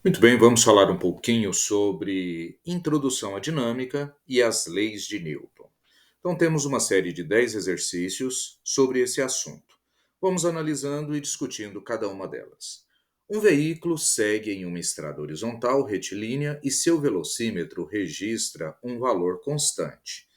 Muito bem, vamos falar um pouquinho sobre introdução à dinâmica e as leis de Newton. Então, temos uma série de 10 exercícios sobre esse assunto. Vamos analisando e discutindo cada uma delas. Um veículo segue em uma estrada horizontal retilínea e seu velocímetro registra um valor constante.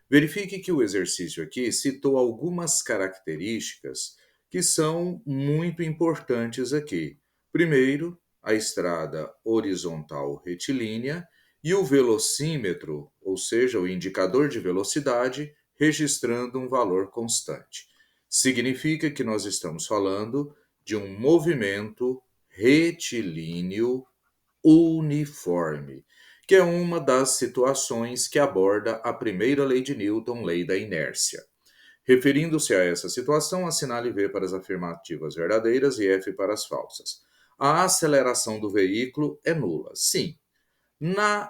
Verifique que o exercício aqui citou algumas características que são muito importantes aqui. Primeiro, a estrada horizontal retilínea e o velocímetro, ou seja, o indicador de velocidade, registrando um valor constante. Significa que nós estamos falando de um movimento retilíneo uniforme, que é uma das situações que aborda a primeira lei de Newton, lei da inércia. Referindo-se a essa situação, assinale V para as afirmativas verdadeiras e F para as falsas. A aceleração do veículo é nula. Sim. Na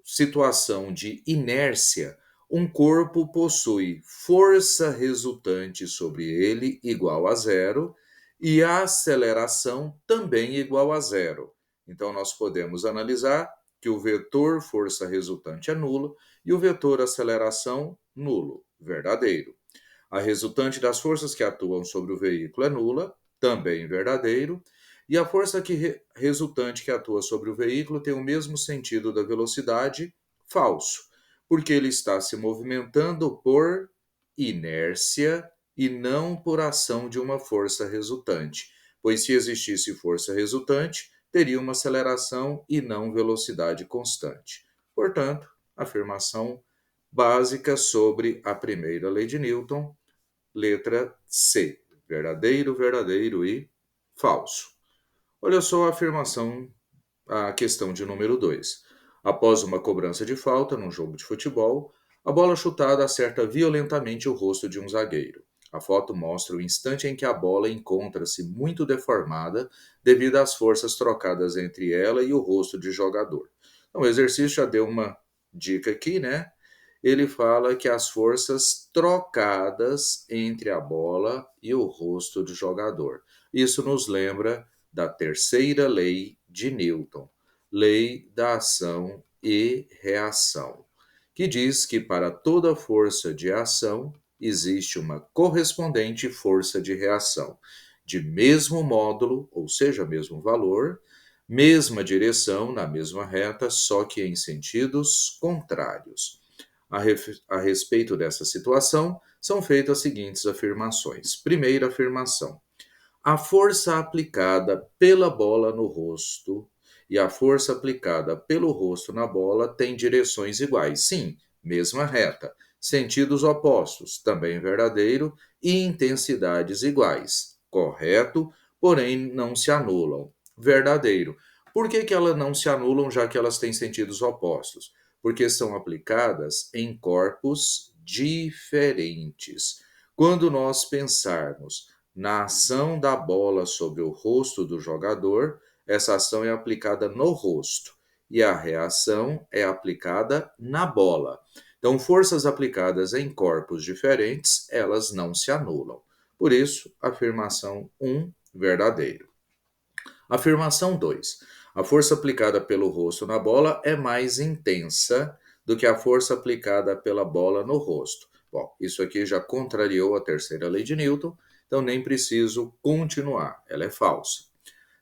situação de inércia, um corpo possui força resultante sobre ele igual a zero e a aceleração também igual a zero. Então, nós podemos analisar que o vetor força resultante é nulo e o vetor aceleração nulo, verdadeiro. A resultante das forças que atuam sobre o veículo é nula, também verdadeiro, e a força resultante que atua sobre o veículo tem o mesmo sentido da velocidade, falso, porque ele está se movimentando por inércia e não por ação de uma força resultante, pois se existisse força resultante, teria uma aceleração e não velocidade constante. Portanto, afirmação básica sobre a primeira lei de Newton, letra C. Verdadeiro, verdadeiro e falso. Olha só a afirmação, a questão de número 2. Após uma cobrança de falta num jogo de futebol, a bola chutada acerta violentamente o rosto de um zagueiro. A foto mostra o instante em que a bola encontra-se muito deformada devido às forças trocadas entre ela e o rosto de jogador. Então, o exercício já deu uma dica aqui, né? Ele fala que as forças trocadas entre a bola e o rosto do jogador. Isso nos lembra da terceira lei de Newton, lei da ação e reação, que diz que para toda força de ação existe uma correspondente força de reação, de mesmo módulo, ou seja, mesmo valor, mesma direção na mesma reta, só que em sentidos contrários. A respeito dessa situação, são feitas as seguintes afirmações. Primeira afirmação: a força aplicada pela bola no rosto e a força aplicada pelo rosto na bola têm direções iguais. Sim, mesma reta. Sentidos opostos, também verdadeiro, e intensidades iguais. Correto, porém não se anulam. Verdadeiro. Por que elas não se anulam, já que elas têm sentidos opostos? Porque são aplicadas em corpos diferentes. Quando nós pensarmos na ação da bola sobre o rosto do jogador, essa ação é aplicada no rosto e a reação é aplicada na bola. Então, forças aplicadas em corpos diferentes, elas não se anulam. Por isso, afirmação 1, verdadeiro. Afirmação 2. A força aplicada pelo rosto na bola é mais intensa do que a força aplicada pela bola no rosto. Bom, isso aqui já contrariou a terceira lei de Newton, então nem preciso continuar, ela é falsa.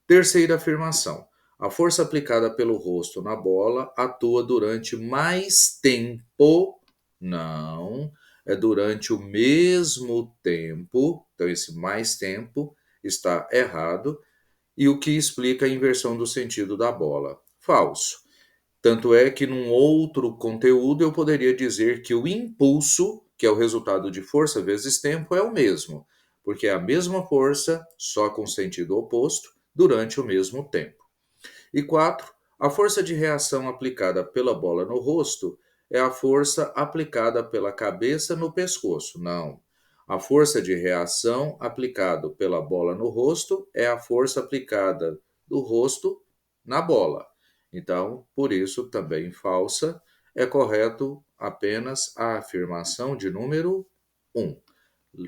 Terceira afirmação: a força aplicada pelo rosto na bola atua durante mais tempo. Não, é durante o mesmo tempo, então esse mais tempo está errado, e o que explica a inversão do sentido da bola. Falso. Tanto é que num outro conteúdo eu poderia dizer que o impulso, que é o resultado de força vezes tempo, é o mesmo, porque é a mesma força, só com sentido oposto, durante o mesmo tempo. E 4. A força de reação aplicada pela bola no rosto é a força aplicada pela cabeça no pescoço. Não. A força de reação aplicada pela bola no rosto é a força aplicada do rosto na bola. Então, por isso, também falsa, é correto apenas a afirmação de número 1.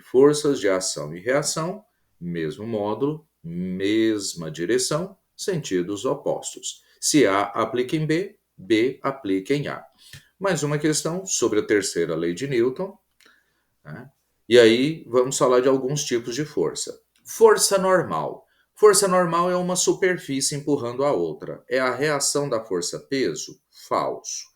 Forças de ação e reação, mesmo módulo, mesma direção, sentidos opostos. Se A aplica em B, B aplica em A. Mais uma questão sobre a terceira lei de Newton, né? E aí vamos falar de alguns tipos de força. Força normal. Força normal é uma superfície empurrando a outra. É a reação da força-peso? Falso.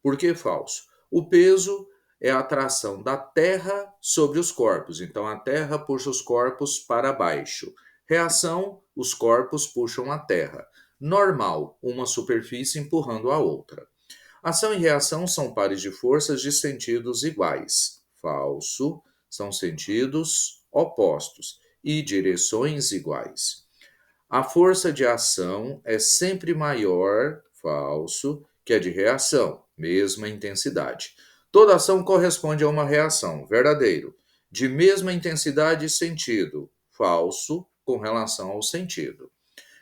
Por que falso? O peso é a atração da Terra sobre os corpos. Então a Terra puxa os corpos para baixo. Reação, os corpos puxam a Terra. Normal, uma superfície empurrando a outra. Ação e reação são pares de forças de sentidos iguais. Falso, são sentidos opostos e direções iguais. A força de ação é sempre maior, falso, que a de reação, mesma intensidade. Toda ação corresponde a uma reação, verdadeiro, de mesma intensidade e sentido, falso, com relação ao sentido.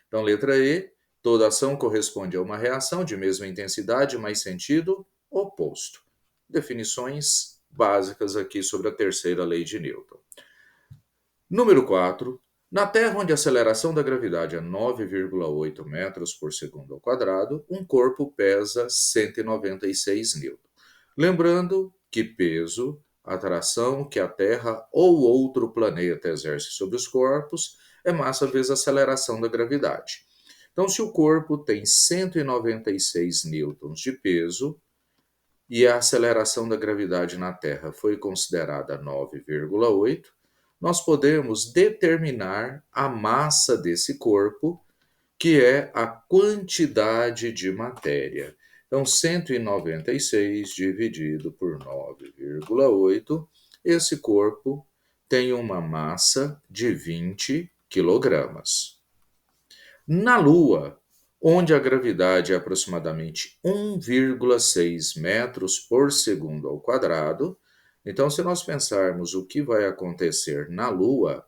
Então, letra E, toda ação corresponde a uma reação de mesma intensidade, mas sentido oposto. Definições básicas aqui sobre a terceira lei de Newton. Número 4. Na Terra, onde a aceleração da gravidade é 9,8 metros por segundo ao quadrado, um corpo pesa 196 newton. Lembrando que peso, atração que a Terra ou outro planeta exerce sobre os corpos, é massa vezes a aceleração da gravidade. Então, se o corpo tem 196 newtons de peso e a aceleração da gravidade na Terra foi considerada 9,8, nós podemos determinar a massa desse corpo, que é a quantidade de matéria. Então, 196 dividido por 9,8, esse corpo tem uma massa de 20 quilogramas. Na Lua, onde a gravidade é aproximadamente 1,6 metros por segundo ao quadrado, então, se nós pensarmos o que vai acontecer na Lua,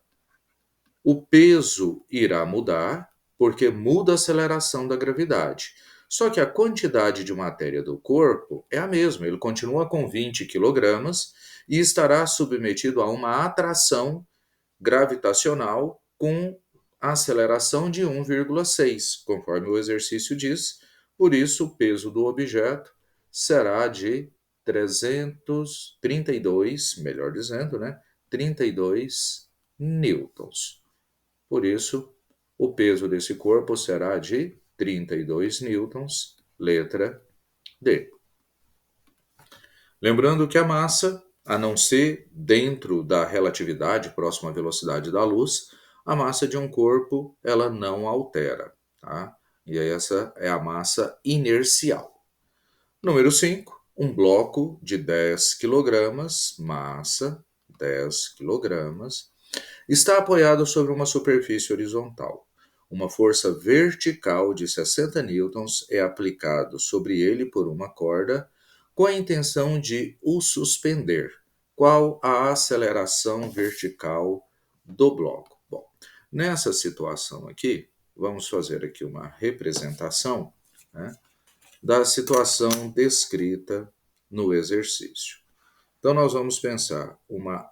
o peso irá mudar, porque muda a aceleração da gravidade. Só que a quantidade de matéria do corpo é a mesma, ele continua com 20 quilogramas e estará submetido a uma atração gravitacional com aceleração de 1,6, conforme o exercício diz. Por isso, o peso do objeto será de 332, melhor dizendo, 32 newtons. Por isso, o peso desse corpo será de 32 newtons, letra D. Lembrando que a massa, a não ser dentro da relatividade próxima à velocidade da luz, a massa de um corpo ela não altera, tá? E essa é a massa inercial. Número 5, um bloco de 10 kg, massa 10 kg, está apoiado sobre uma superfície horizontal. Uma força vertical de 60 newtons é aplicado sobre ele por uma corda com a intenção de o suspender. Qual a aceleração vertical do bloco? Bom, nessa situação aqui, vamos fazer aqui uma representação, da situação descrita no exercício. Então, nós vamos pensar uma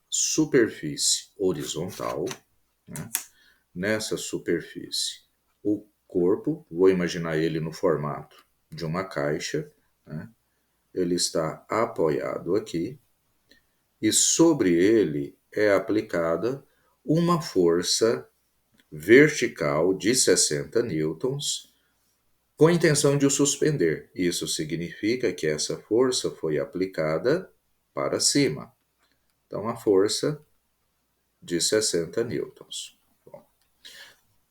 superfície horizontal, né? Nessa superfície, o corpo, vou imaginar ele no formato de uma caixa, né? Ele está apoiado aqui, e sobre ele é aplicada uma força vertical de 60 newtons, com a intenção de o suspender. Isso significa que essa força foi aplicada para cima. Então, a força de 60 newtons. Bom,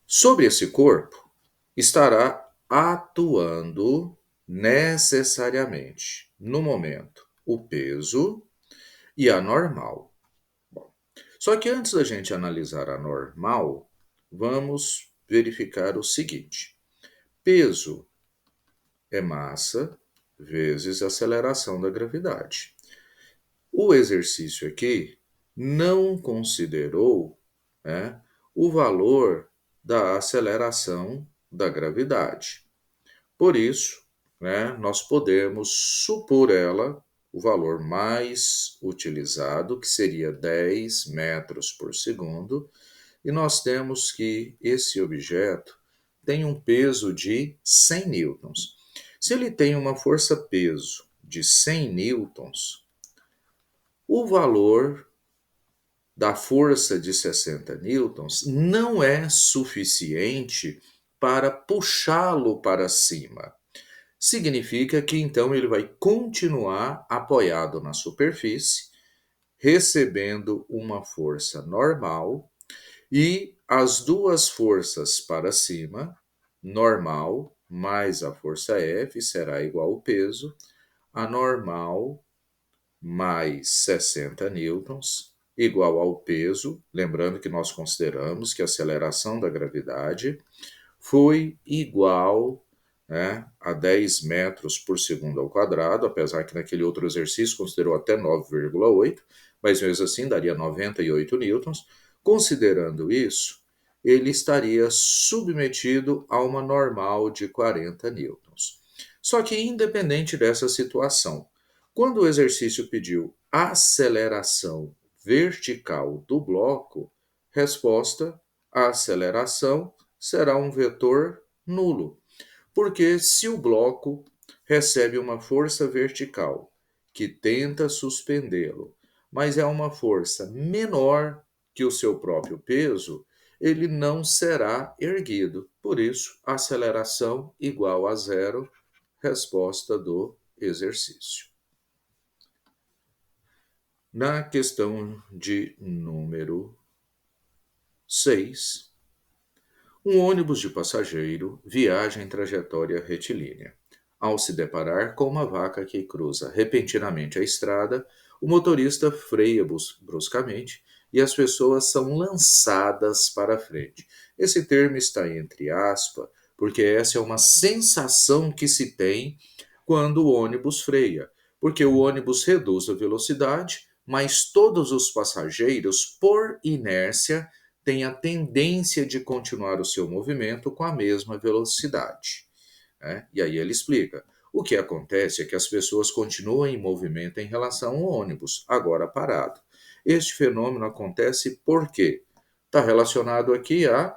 sobre esse corpo estará atuando necessariamente, no momento, o peso e a normal. Bom, só que antes da gente analisar a normal, vamos verificar o seguinte. Peso é massa vezes aceleração da gravidade. O exercício aqui não considerou, o valor da aceleração da gravidade. Por isso, nós podemos supor ela o valor mais utilizado, que seria 10 metros por segundo, e nós temos que esse objeto tem um peso de 100 newtons. Se ele tem uma força-peso de 100 newtons, o valor da força de 60 newtons não é suficiente para puxá-lo para cima. Significa que então ele vai continuar apoiado na superfície, recebendo uma força normal, e as duas forças para cima, normal mais a força F, será igual ao peso, a normal mais 60 newtons, igual ao peso, lembrando que nós consideramos que a aceleração da gravidade foi igual, né, a 10 metros por segundo ao quadrado, apesar que naquele outro exercício considerou até 9,8, mas mesmo assim daria 98 newtons. Considerando isso, ele estaria submetido a uma normal de 40 newtons. Só que independente dessa situação, quando o exercício pediu aceleração vertical do bloco, resposta: a aceleração será um vetor nulo, porque se o bloco recebe uma força vertical que tenta suspendê-lo, mas é uma força menor que o seu próprio peso, ele não será erguido. Por isso, aceleração igual a zero, resposta do exercício. Na questão de número 6, um ônibus de passageiro viaja em trajetória retilínea. Ao se deparar com uma vaca que cruza repentinamente a estrada, o motorista freia bruscamente e as pessoas são lançadas para frente. Esse termo está entre aspas, porque essa é uma sensação que se tem quando o ônibus freia, porque o ônibus reduz a velocidade, mas todos os passageiros, por inércia, tem a tendência de continuar o seu movimento com a mesma velocidade, né? E aí ele explica. O que acontece é que as pessoas continuam em movimento em relação ao ônibus, agora parado. Este fenômeno acontece porque está relacionado aqui à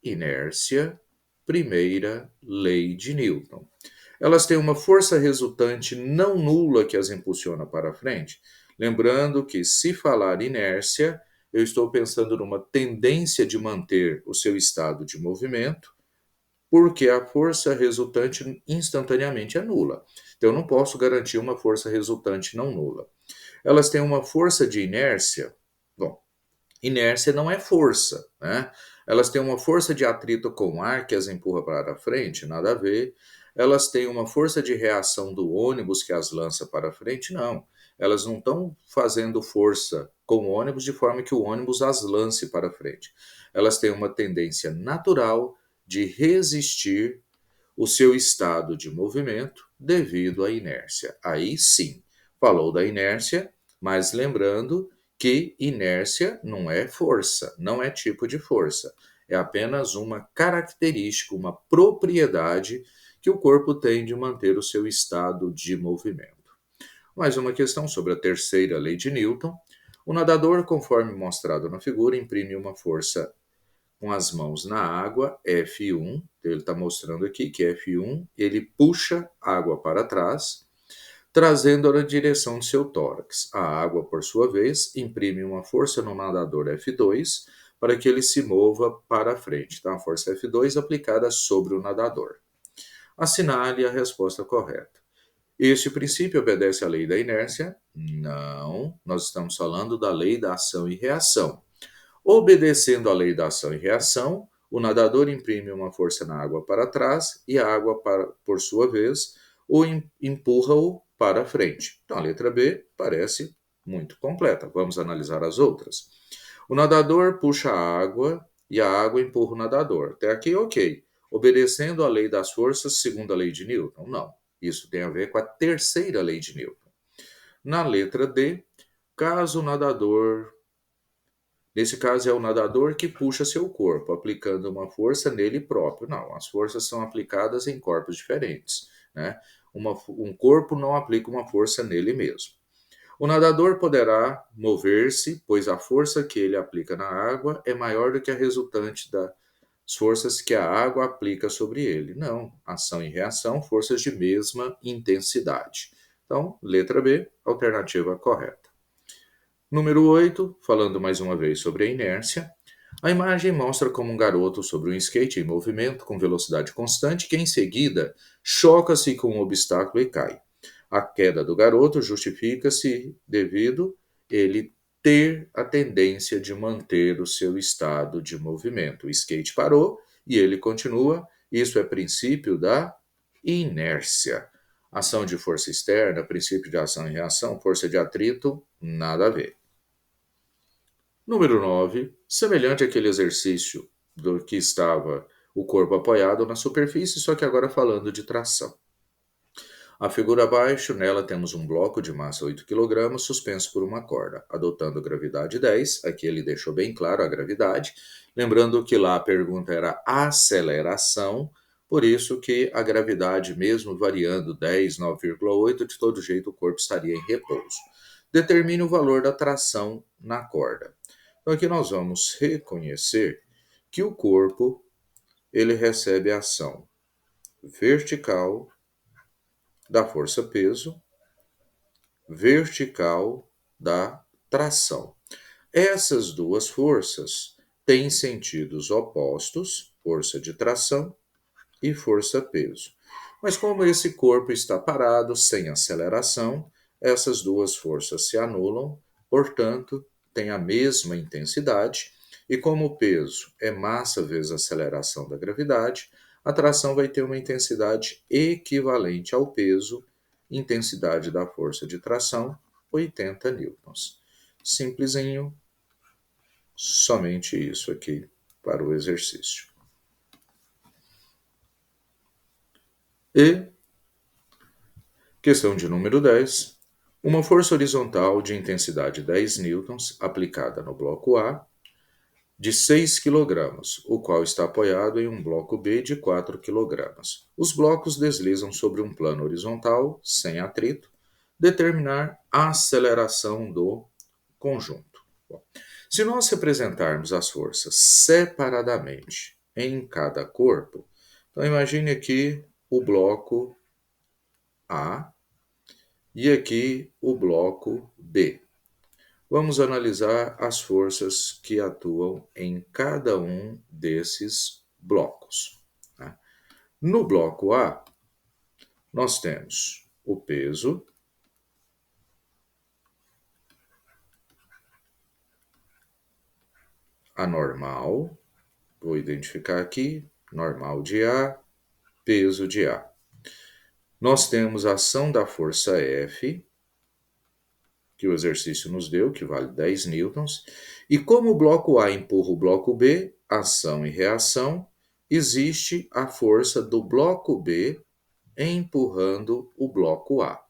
inércia, primeira lei de Newton. Elas têm uma força resultante não nula que as impulsiona para frente. Lembrando que, se falar inércia, eu estou pensando numa tendência de manter o seu estado de movimento, porque a força resultante instantaneamente é nula. Então, eu não posso garantir uma força resultante não nula. Elas têm uma força de inércia. Bom, inércia não é força, né? Elas têm uma força de atrito com o ar que as empurra para frente, nada a ver. Elas têm uma força de reação do ônibus que as lança para frente, não. Elas não estão fazendo força com o ônibus de forma que o ônibus as lance para frente. Elas têm uma tendência natural de resistir o seu estado de movimento devido à inércia. Aí sim, falou da inércia, mas lembrando que inércia não é força, não é tipo de força. É apenas uma característica, uma propriedade que o corpo tem de manter o seu estado de movimento. Mais uma questão sobre a terceira lei de Newton. O nadador, conforme mostrado na figura, imprime uma força com as mãos na água, F1, ele está mostrando aqui que F1, ele puxa a água para trás, trazendo-a na direção de seu tórax. A água, por sua vez, imprime uma força no nadador F2 para que ele se mova para a frente. Então, a força F2 aplicada sobre o nadador. Assinale a resposta correta. Este princípio obedece à lei da inércia? Não, nós estamos falando da lei da ação e reação. Obedecendo à lei da ação e reação, o nadador imprime uma força na água para trás e a água, por sua vez, o empurra-o para frente. Então, a letra B parece muito completa. Vamos analisar as outras. O nadador puxa a água e a água empurra o nadador. Até aqui, ok. Obedecendo à lei das forças, segundo a lei de Newton? Não. Isso tem a ver com a terceira lei de Newton. Na letra D, caso o nadador. Nesse caso, é o nadador que puxa seu corpo, aplicando uma força nele próprio. Não, as forças são aplicadas em corpos diferentes, né? Um corpo não aplica uma força nele mesmo. O nadador poderá mover-se, pois a força que ele aplica na água é maior do que a resultante da as forças que a água aplica sobre ele. Não, ação e reação, forças de mesma intensidade. Então, letra B, alternativa correta. Número 8, falando mais uma vez sobre a inércia. A imagem mostra como um garoto sobre um skate em movimento com velocidade constante que em seguida choca-se com um obstáculo e cai. A queda do garoto justifica-se devido ele ter a tendência de manter o seu estado de movimento. O skate parou e ele continua. Isso é princípio da inércia. Ação de força externa, princípio de ação e reação, força de atrito, nada a ver. Número 9. Semelhante àquele exercício do que estava o corpo apoiado na superfície, só que agora falando de tração. A figura abaixo, nela temos um bloco de massa 8 kg suspenso por uma corda, adotando gravidade 10, aqui ele deixou bem claro a gravidade, lembrando que lá a pergunta era aceleração, por isso que a gravidade, mesmo variando 10, 9,8, de todo jeito o corpo estaria em repouso. Determine o valor da tração na corda. Então aqui nós vamos reconhecer que o corpo ele recebe a ação vertical da força-peso, vertical da tração. Essas duas forças têm sentidos opostos, força de tração e força-peso. Mas como esse corpo está parado, sem aceleração, essas duas forças se anulam, portanto, têm a mesma intensidade, e como o peso é massa vezes aceleração da gravidade, a tração vai ter uma intensidade equivalente ao peso, intensidade da força de tração, 80 newtons. Simplesinho, somente isso aqui para o exercício. E questão de número 10. Uma força horizontal de intensidade 10 newtons aplicada no bloco A de 6 kg, o qual está apoiado em um bloco B de 4 kg. Os blocos deslizam sobre um plano horizontal, sem atrito. Determinar a aceleração do conjunto. Bom, se nós representarmos as forças separadamente em cada corpo, então imagine aqui o bloco A e aqui o bloco B. Vamos analisar as forças que atuam em cada um desses blocos. Tá? No bloco A, nós temos o peso, a normal, vou identificar aqui, normal de A, peso de A. Nós temos a ação da força F, que o exercício nos deu, que vale 10 newtons, e como o bloco A empurra o bloco B, ação e reação, existe a força do bloco B empurrando o bloco A.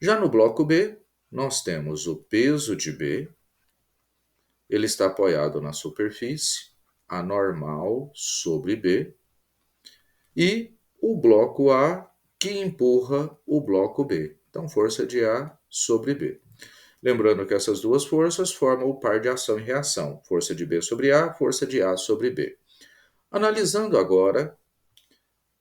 Já no bloco B, nós temos o peso de B, ele está apoiado na superfície, a normal sobre B, e o bloco A que empurra o bloco B. Então, força de A sobre B. Lembrando que essas duas forças formam o par de ação e reação, força de B sobre A, força de A sobre B. Analisando agora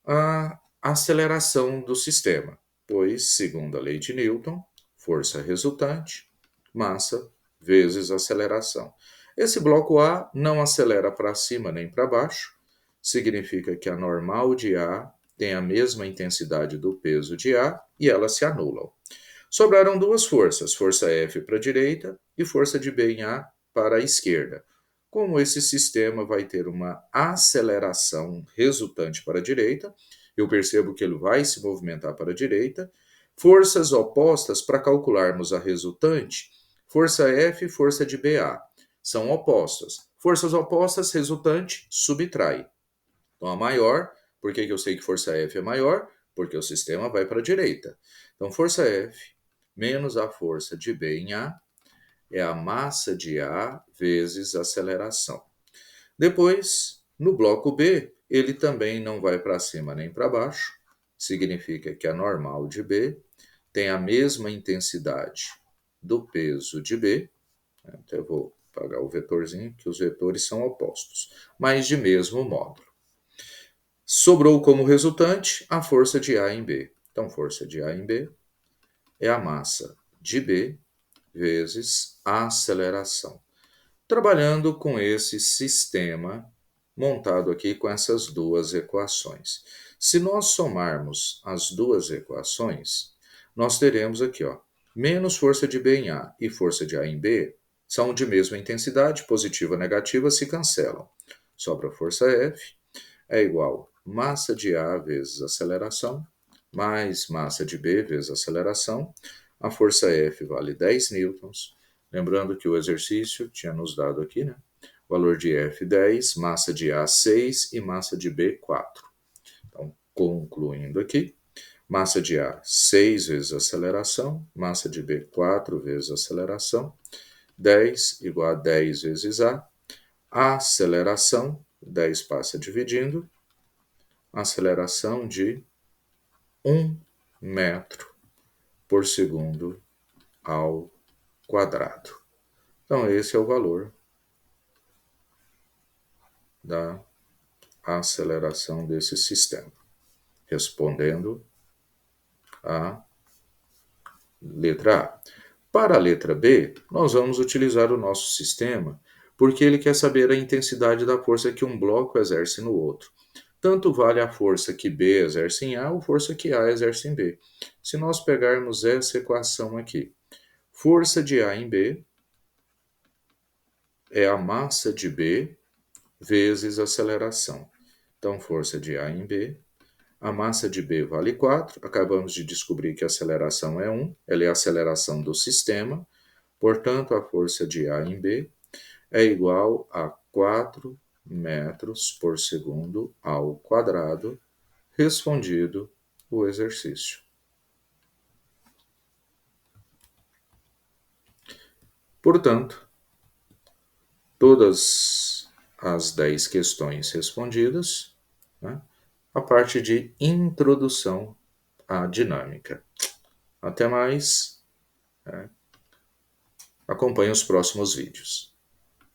a aceleração do sistema, pois, segundo a lei de Newton, força resultante, massa vezes aceleração. Esse bloco A não acelera para cima nem para baixo, significa que a normal de A tem a mesma intensidade do peso de A e elas se anulam. Sobraram duas forças, força F para a direita e força de B em A para a esquerda. Como esse sistema vai ter uma aceleração resultante para a direita, eu percebo que ele vai se movimentar para a direita. Forças opostas, para calcularmos a resultante, força F e força de BA são opostas. Forças opostas, resultante, subtrai. Então, a maior, por que eu sei que força F é maior? Porque o sistema vai para a direita. Então, força F menos a força de B em A é a massa de A vezes a aceleração. Depois, no bloco B, ele também não vai para cima nem para baixo, significa que a normal de B tem a mesma intensidade do peso de B, então eu vou apagar o vetorzinho, que os vetores são opostos, mas de mesmo módulo. Sobrou como resultante a força de A em B. Então, força de A em B é a massa de B vezes a aceleração. Trabalhando com esse sistema montado aqui com essas duas equações. Se nós somarmos as duas equações, nós teremos aqui, ó, menos força de B em A e força de A em B são de mesma intensidade, positiva e negativa se cancelam. Sobra a força F é igual massa de A vezes aceleração, mais massa de B vezes aceleração. A força F vale 10 newtons. Lembrando que o exercício tinha nos dado aqui, né? Valor de F 10, massa de A 6 e massa de B 4. Então, concluindo aqui, massa de A 6 vezes aceleração, massa de B 4 vezes aceleração, 10 igual a 10 vezes A. A aceleração, 10 passa dividindo, aceleração de 1 metro por segundo ao quadrado. Então, esse é o valor da aceleração desse sistema. Respondendo a letra A. Para a letra B, nós vamos utilizar o nosso sistema porque ele quer saber a intensidade da força que um bloco exerce no outro. Tanto vale a força que B exerce em A ou força que A exerce em B. Se nós pegarmos essa equação aqui, força de A em B é a massa de B vezes aceleração. Então, força de A em B, a massa de B vale 4, acabamos de descobrir que a aceleração é 1, ela é a aceleração do sistema, portanto, a força de A em B é igual a 4 metros por segundo ao quadrado, respondido o exercício. Portanto, todas as 10 questões respondidas, né, a parte de introdução à dinâmica. Até mais, acompanhe os próximos vídeos.